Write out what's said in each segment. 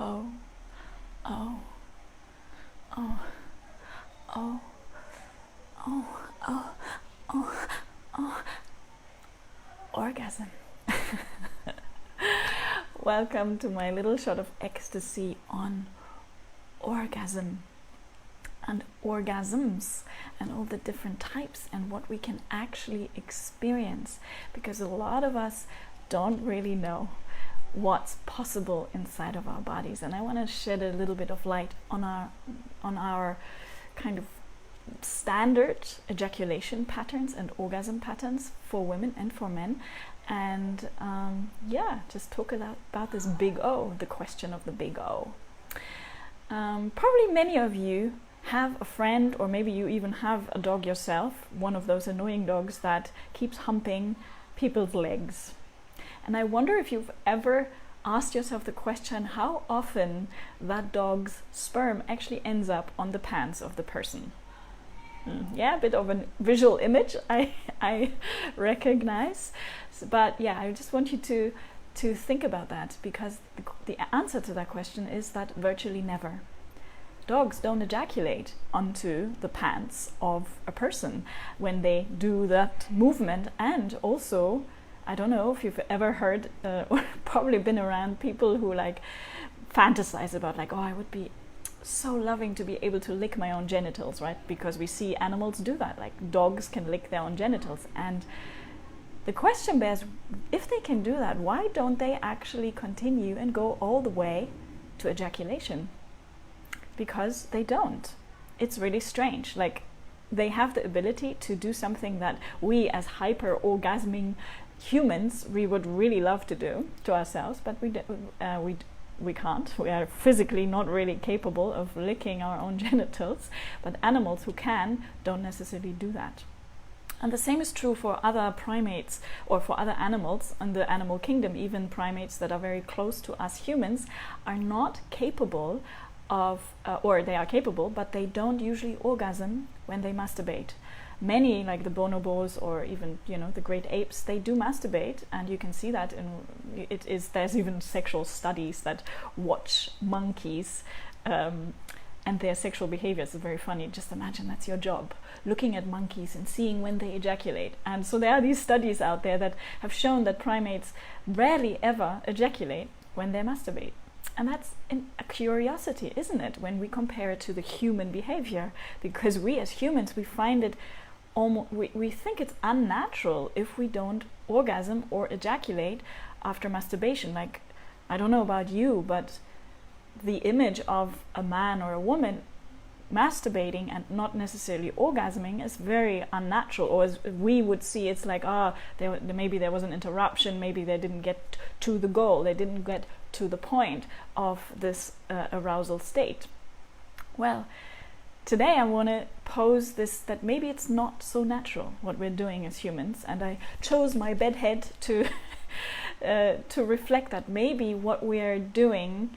oh, oh, oh, oh, oh, oh, oh, oh. Orgasm. Welcome to my little shot of ecstasy on orgasm and orgasms and all the different types and what we can actually experience, because a lot of us don't really know what's possible inside of our bodies. And I want to shed a little bit of light on our kind of standard ejaculation patterns and orgasm patterns for women and for men, and just talk about this big O, the question of the big O. Probably many of you have a friend, or maybe you even have a dog yourself, one of those annoying dogs that keeps humping people's legs. And I wonder if you've ever asked yourself the question how often that dog's sperm actually ends up on the pants of the person. Yeah, a bit of a visual image I recognize. But yeah, I just want you to think about that, because the answer to that question is that virtually never. Dogs don't ejaculate onto the pants of a person when they do that movement. And also, I don't know if you've ever heard or probably been around people who like fantasize about like, oh, I would be so loving to be able to lick my own genitals, right? Because we see animals do that, like dogs can lick their own genitals. And the question bears, if they can do that, why don't they actually continue and go all the way to ejaculation? Because they don't. It's really strange. Like, they have the ability to do something that we as hyper orgasming humans, we would really love to do to ourselves, but we can't. We are physically not really capable of licking our own genitals, but animals who can don't necessarily do that. And the same is true for other primates or for other animals in the animal kingdom. Even primates that are very close to us humans are not capable of, or they are capable, but they don't usually orgasm when they masturbate. Many, like the bonobos or even, the great apes, they do masturbate, and you can see that there's even sexual studies that watch monkeys and their sexual behaviors. Is very funny. Just imagine that's your job, looking at monkeys and seeing when they ejaculate. And so there are these studies out there that have shown that primates rarely ever ejaculate when they masturbate. And that's a curiosity, isn't it, when we compare it to the human behavior? Because we as humans, we find it we think it's unnatural if we don't orgasm or ejaculate after masturbation. Like, I don't know about you, but the image of a man or a woman masturbating and not necessarily orgasming is very unnatural. Or as we would see, it's like, maybe there was an interruption, maybe they didn't get to the goal, they didn't get to the point of this arousal state. Well, today I want to pose this, that maybe it's not so natural what we're doing as humans, and I chose my bedhead to reflect that maybe what we're doing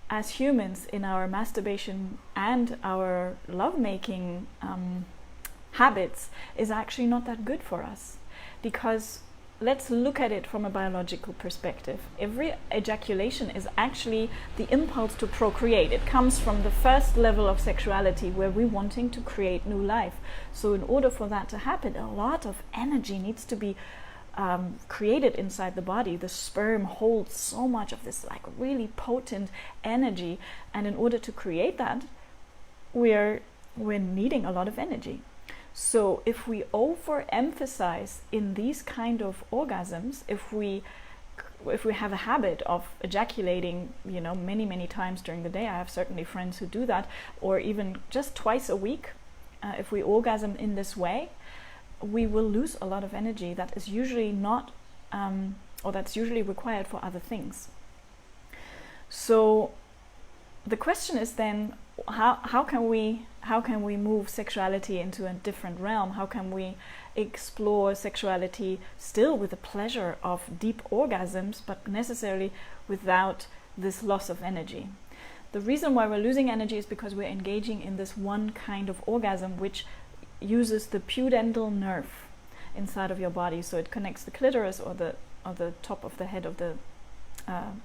as humans in our masturbation and our lovemaking habits is actually not that good for us. Because let's look at it from a biological perspective. Every ejaculation is actually the impulse to procreate. It comes from the first level of sexuality where we're wanting to create new life. So in order for that to happen, a lot of energy needs to be created inside the body. The sperm holds so much of this like really potent energy, and in order to create that, we're needing a lot of energy. So if we overemphasize in these kind of orgasms, if we have a habit of ejaculating, many times during the day, I have certainly friends who do that, or even just twice a week, if we orgasm in this way, we will lose a lot of energy that is usually not, or that's usually required for other things. So the question is then, how can we move sexuality into a different realm? How can we explore sexuality still with the pleasure of deep orgasms, but necessarily without this loss of energy? The reason why we're losing energy is because we're engaging in this one kind of orgasm which uses the pudendal nerve inside of your body. So it connects the clitoris or the top of the head of the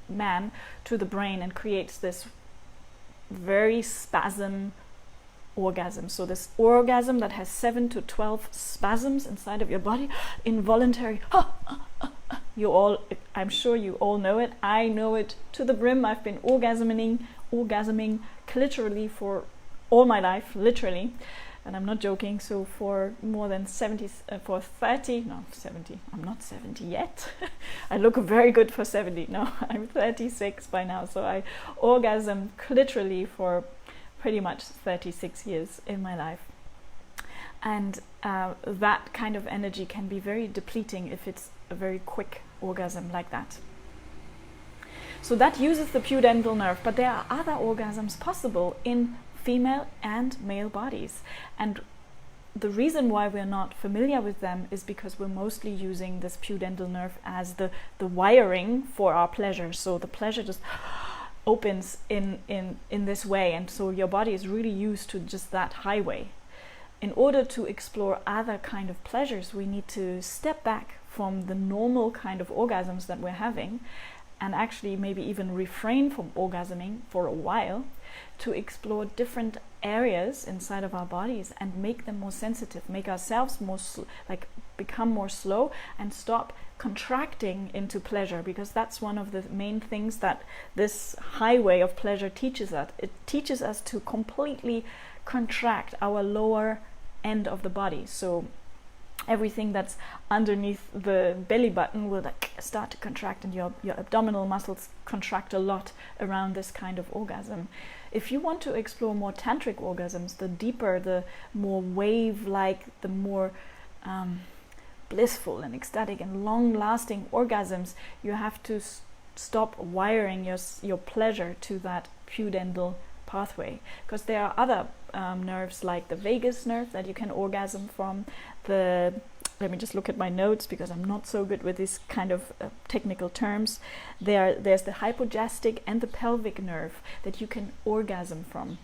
man to the brain and creates this very spasm orgasm. So this orgasm that has 7 to 12 spasms inside of your body, involuntary. I'm sure you all know it. I know it to the brim. I've been orgasming literally for all my life, literally, and I'm not joking. So for more than 70, for 30, no 70. I'm not 70 yet. I look very good for 70. No, I'm 36 by now. So I orgasmed literally for pretty much 36 years in my life. And that kind of energy can be very depleting if it's a very quick orgasm like that. So that uses the pudendal nerve, but there are other orgasms possible in female and male bodies. And the reason why we're not familiar with them is because we're mostly using this pudendal nerve as the wiring for our pleasure. So the pleasure just opens in this way, and so your body is really used to just that highway. In order to explore other kind of pleasures, we need to step back from the normal kind of orgasms that we're having, and actually maybe even refrain from orgasming for a while, to explore different areas inside of our bodies and make them more sensitive, make ourselves more become more slow and stop contracting into pleasure, because that's one of the main things that this highway of pleasure teaches us. It teaches us to completely contract our lower end of the body. So everything that's underneath the belly button will start to contract, and your abdominal muscles contract a lot around this kind of orgasm. If you want to explore more tantric orgasms, the deeper, the more wave-like, the more blissful and ecstatic and long-lasting orgasms, you have to stop wiring your pleasure to that pudendal pathway, because there are other nerves like the vagus nerve that you can orgasm from. Let me just look at my notes because I'm not so good with this kind of technical terms. There's the hypogastric and the pelvic nerve that you can orgasm from.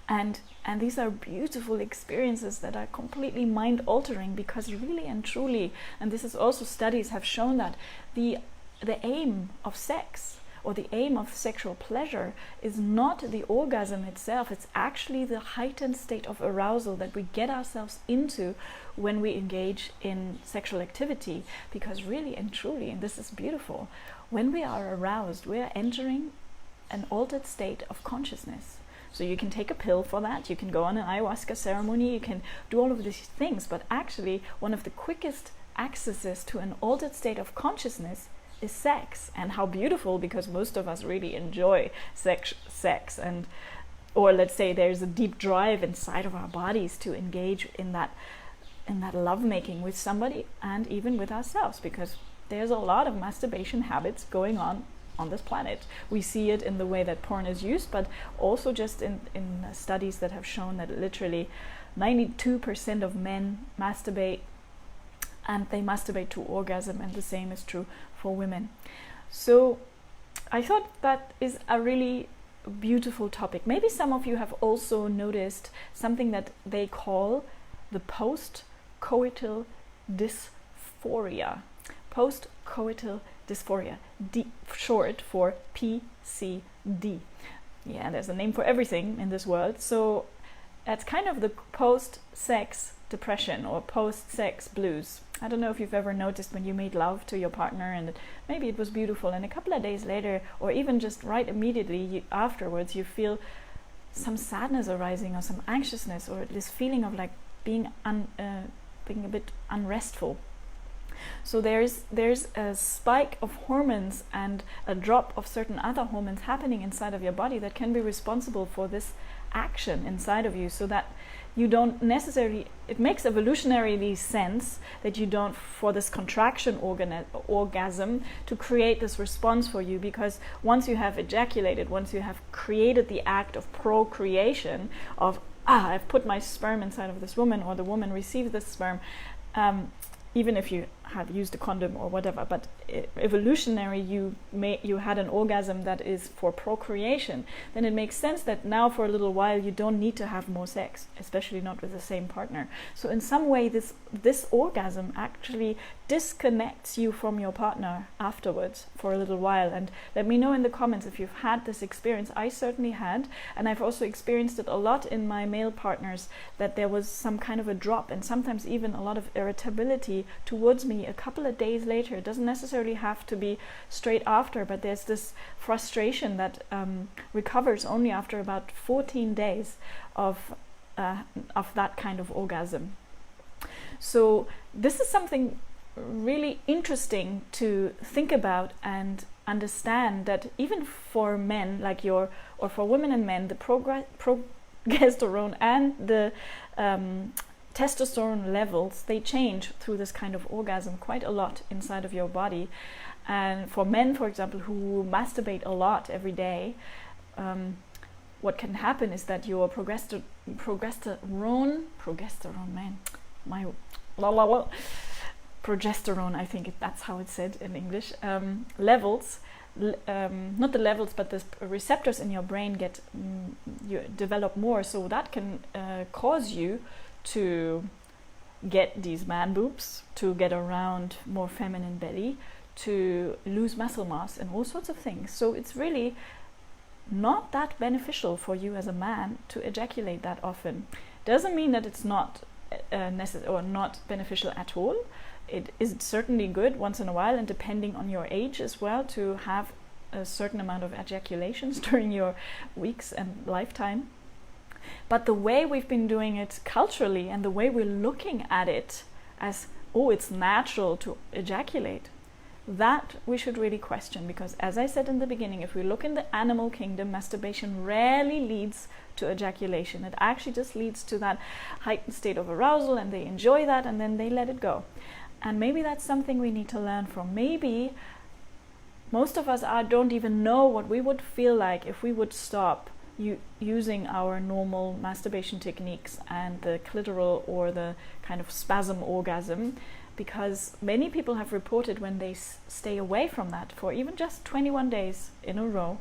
And these are beautiful experiences that are completely mind-altering, because really and truly, and this is also studies have shown that the aim of sex, or the aim of sexual pleasure, is not the orgasm itself. It's actually the heightened state of arousal that we get ourselves into when we engage in sexual activity. Because really and truly, and this is beautiful, when we are aroused, we are entering an altered state of consciousness. So you can take a pill for that, you can go on an ayahuasca ceremony, you can do all of these things, but actually one of the quickest accesses to an altered state of consciousness is sex. And how beautiful, because most of us really enjoy sex, and or let's say there's a deep drive inside of our bodies to engage in that lovemaking with somebody, and even with ourselves, because there's a lot of masturbation habits going on this planet. We see it in the way that porn is used, but also just in studies that have shown that literally 92% of men masturbate, and they masturbate to orgasm, and the same is true for women. So I thought that is a really beautiful topic. Maybe some of you have also noticed something that they call the post-coital dysphoria. Post-coital dysphoria, short for PCD. Yeah, there's a name for everything in this world. So that's kind of the post-sex depression or post-sex blues. I don't know if you've ever noticed when you made love to your partner and maybe it was beautiful, and a couple of days later, or even just right immediately afterwards, you feel some sadness arising or some anxiousness, or this feeling of like being a bit unrestful. So there's a spike of hormones and a drop of certain other hormones happening inside of your body that can be responsible for this action inside of you, so that you don't necessarily, it makes evolutionarily sense that you don't, for this contraction orgasm, to create this response for you, because once you have ejaculated, once you have created the act of procreation, of I've put my sperm inside of this woman, or the woman received this sperm, even if you have used a condom or whatever, but evolutionary, you had an orgasm that is for procreation, then it makes sense that now for a little while you don't need to have more sex, especially not with the same partner. So in some way this orgasm actually disconnects you from your partner afterwards for a little while. And let me know in the comments if you've had this experience. I certainly had, and I've also experienced it a lot in my male partners, that there was some kind of a drop and sometimes even a lot of irritability towards me a couple of days later. It doesn't necessarily have to be straight after, but there's this frustration that recovers only after about 14 days of that kind of orgasm. So this is something really interesting to think about and understand, that even for men like or for women and men, the progesterone and the testosterone levels, they change through this kind of orgasm quite a lot inside of your body. And for men, for example, who masturbate a lot every day, what can happen is that your progesterone, man, my progesterone, I think that's how it's said in English, levels, not the levels, but the receptors in your brain get you develop more, so that can cause you to get these man boobs, to get around more feminine belly, to lose muscle mass and all sorts of things. So it's really not that beneficial for you as a man to ejaculate that often. Doesn't mean that it's not necessary or not beneficial at all. It is certainly good once in a while, and depending on your age as well, to have a certain amount of ejaculations during your weeks and lifetime. But the way we've been doing it culturally, and the way we're looking at it as, oh, it's natural to ejaculate, that we should really question. Because as I said in the beginning, if we look in the animal kingdom, masturbation rarely leads to ejaculation. It actually just leads to that heightened state of arousal, and they enjoy that and then they let it go. And maybe that's something we need to learn from. Maybe most of us don't even know what we would feel like if we would stop using our normal masturbation techniques and the clitoral or the kind of spasm orgasm, because many people have reported when they stay away from that for even just 21 days in a row,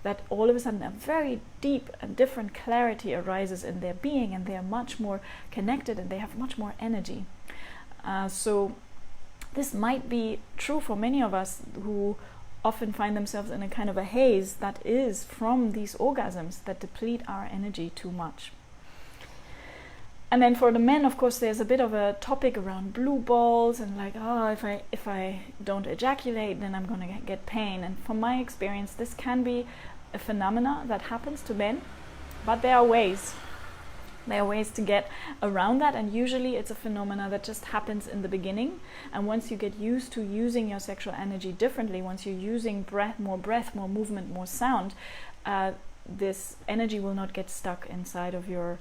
that all of a sudden a very deep and different clarity arises in their being, and they are much more connected and they have much more energy. So this might be true for many of us who often find themselves in a kind of a haze that is from these orgasms that deplete our energy too much. And then for the men, of course, there's a bit of a topic around blue balls and like, oh, if I don't ejaculate, then I'm going to get pain. And from my experience, this can be a phenomena that happens to men, but there are ways. There are ways to get around that, and usually it's a phenomena that just happens in the beginning. And once you get used to using your sexual energy differently, once you're using breath, more movement, more sound, this energy will not get stuck inside of your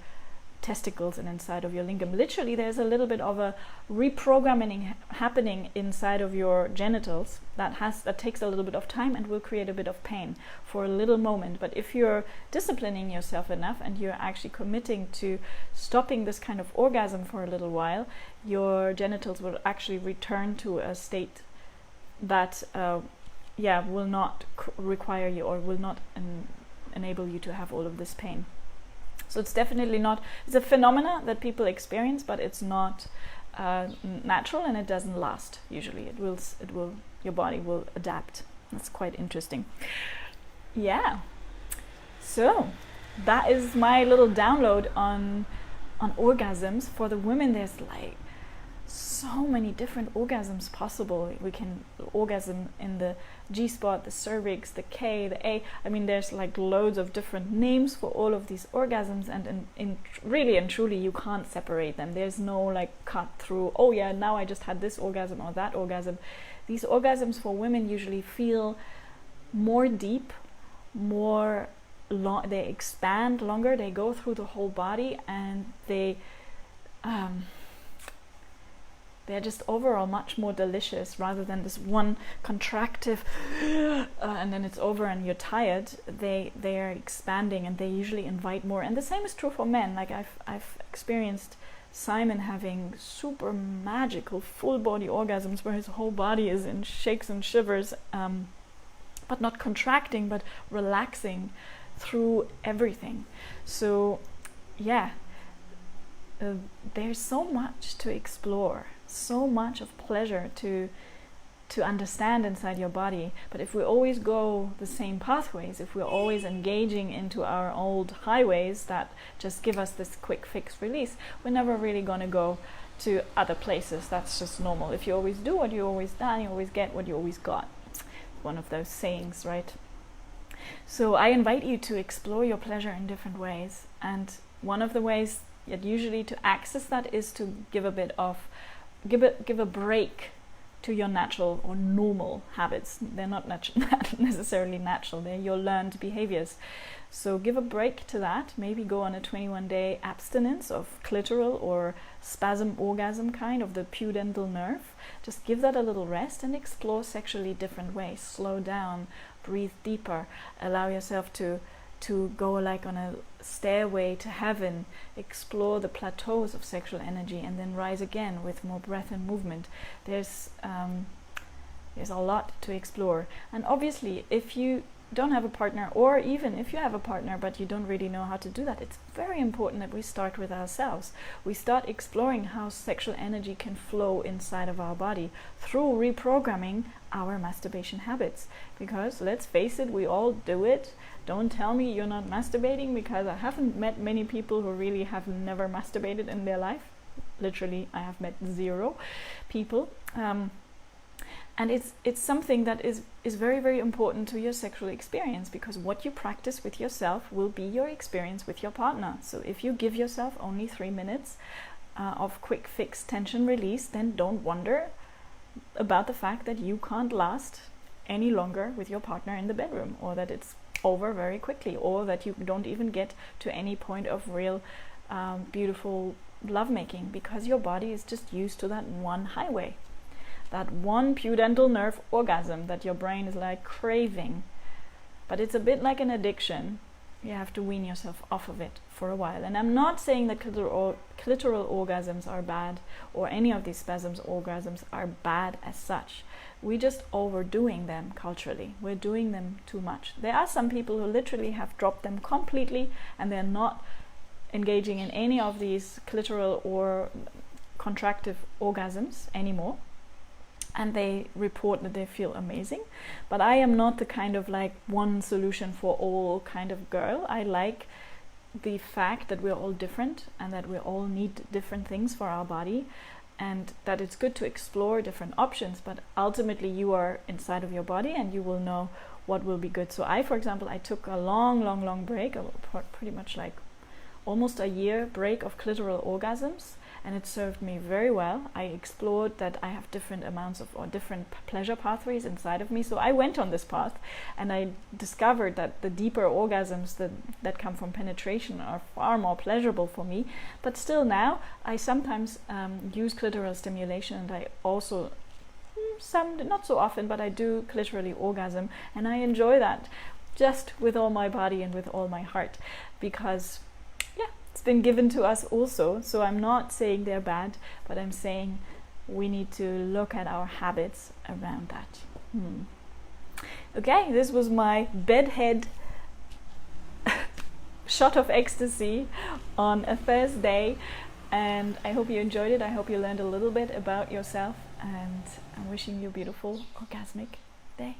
testicles and inside of your lingam. Literally, there's a little bit of a reprogramming happening inside of your genitals that takes a little bit of time and will create a bit of pain for a little moment. But if you're disciplining yourself enough and you're actually committing to stopping this kind of orgasm for a little while, your genitals will actually return to a state that will not require you, or will not enable you to have all of this pain. So it's definitely not, it's a phenomena that people experience, but it's not natural, and it doesn't last usually. It will, your body will adapt. That's quite interesting. Yeah. So that is my little download on orgasms. For the women, there's like so many different orgasms possible. We can orgasm in the G-spot, the cervix, the K, the A. I mean, there's like loads of different names for all of these orgasms, and really and truly you can't separate them. There's no like cut through, oh yeah, now I just had this orgasm or that orgasm. These orgasms for women usually feel more deep, more long, they expand longer, they go through the whole body, and they're just overall much more delicious, rather than this one contractive and then it's over and you're tired. They are expanding, and they usually invite more. And the same is true for men. Like I've experienced Simon having super magical full body orgasms where his whole body is in shakes and shivers, but not contracting, but relaxing through everything. So yeah, there's so much to explore, so much of pleasure to understand inside your body. But if we always go the same pathways, if we're always engaging into our old highways that just give us this quick fix release, we're never really going to go to other places. That's just normal. If you always do what you always done, you always get what you always got. One of those sayings, right? So I invite you to explore your pleasure in different ways, and one of the ways that usually to access that is to give a bit of give a break to your natural or normal habits. They're not necessarily natural, they're your learned behaviors. So give a break to that. Maybe go on a 21-day abstinence of clitoral or spasm orgasm kind of the pudendal nerve. Just give that a little rest and explore sexually different ways. Slow down, breathe deeper, allow yourself to go like on a stairway to heaven, explore the plateaus of sexual energy, and then rise again with more breath and movement. There's a lot to explore. And obviously, if you don't have a partner, or even if you have a partner but you don't really know how to do that, it's very important that we start with ourselves. We start exploring how sexual energy can flow inside of our body through reprogramming our masturbation habits. Because let's face it, we all do it. Don't tell me you're not masturbating, because I haven't met many people who really have never masturbated in their life. Literally, I have met 0 people. And it's something that is very, very important to your sexual experience, because what you practice with yourself will be your experience with your partner. So if you give yourself only 3 minutes of quick fix tension release, then don't wonder about the fact that you can't last any longer with your partner in the bedroom, or that it's over very quickly, or that you don't even get to any point of real beautiful lovemaking, because your body is just used to that one highway, that one pudendal nerve orgasm that your brain is like craving. But it's a bit like an addiction. You have to wean yourself off of it for a while. And I'm not saying that clitoral orgasms are bad, or any of these spasms orgasms are bad as such. We're just overdoing them culturally. We're doing them too much. There are some people who literally have dropped them completely, and they're not engaging in any of these clitoral or contractive orgasms anymore, and they report that they feel amazing. But I am not the kind of like one solution for all kind of girl. I like the fact that we're all different, and that we all need different things for our body, and that it's good to explore different options. But ultimately you are inside of your body, and you will know what will be good. So I, for example, I took a long break, pretty much like almost a year break of clitoral orgasms, and it served me very well. I explored that I have different amounts of, or different pleasure pathways inside of me. So I went on this path, and I discovered that the deeper orgasms that come from penetration are far more pleasurable for me. But still now, I sometimes use clitoral stimulation, and I also, not so often, but I do clitorally orgasm, and I enjoy that just with all my body and with all my heart, because it's been given to us also. So I'm not saying they're bad, but I'm saying we need to look at our habits around that. Okay, this was my bedhead shot of ecstasy on a Thursday, and I hope you enjoyed it. I hope you learned a little bit about yourself, and I'm wishing you a beautiful orgasmic day.